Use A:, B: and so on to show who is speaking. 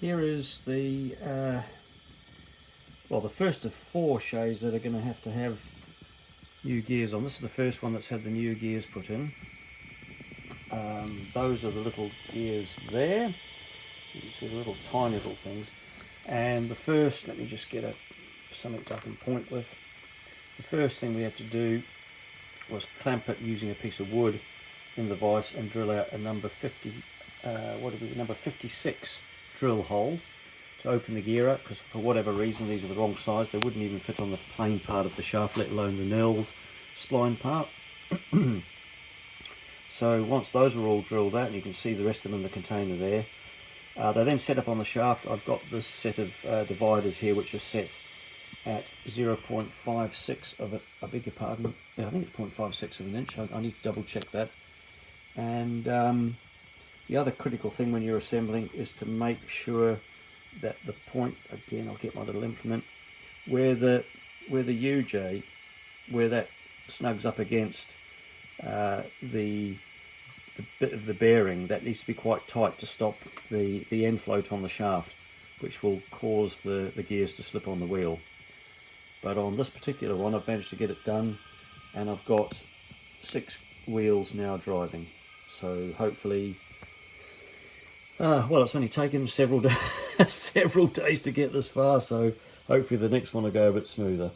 A: here is the well, the first of 4 Shays that are going to have new gears on. This is the first one that's had the new gears put in. Those are the little gears there. You can see the little tiny little things. And the first, let me just get something I can point with. The first thing we had to do was clamp it using a piece of wood in the vise and drill out a number 56 drill hole to open the gear up, because for whatever reason these are the wrong size. They wouldn't even fit on the plain part of the shaft, let alone the knurled spline part. So once those are all drilled out, and you can see the rest of them in the container there, they then set up on the shaft. I've got this set of dividers here which are set at 0.56 of I beg your pardon, yeah, I think it's 0.56 of an inch. I need to double check that. And the other critical thing when you're assembling is to make sure that the point, again I'll get my little implement, where the UJ, where that snugs up against the bit of the bearing, that needs to be quite tight to stop the end float on the shaft, which will cause the gears to slip on the wheel. But on this particular one I've managed to get it done, and I've got 6 wheels now driving. So hopefully, well, it's only taken several days to get this far, so hopefully the next one will go a bit smoother.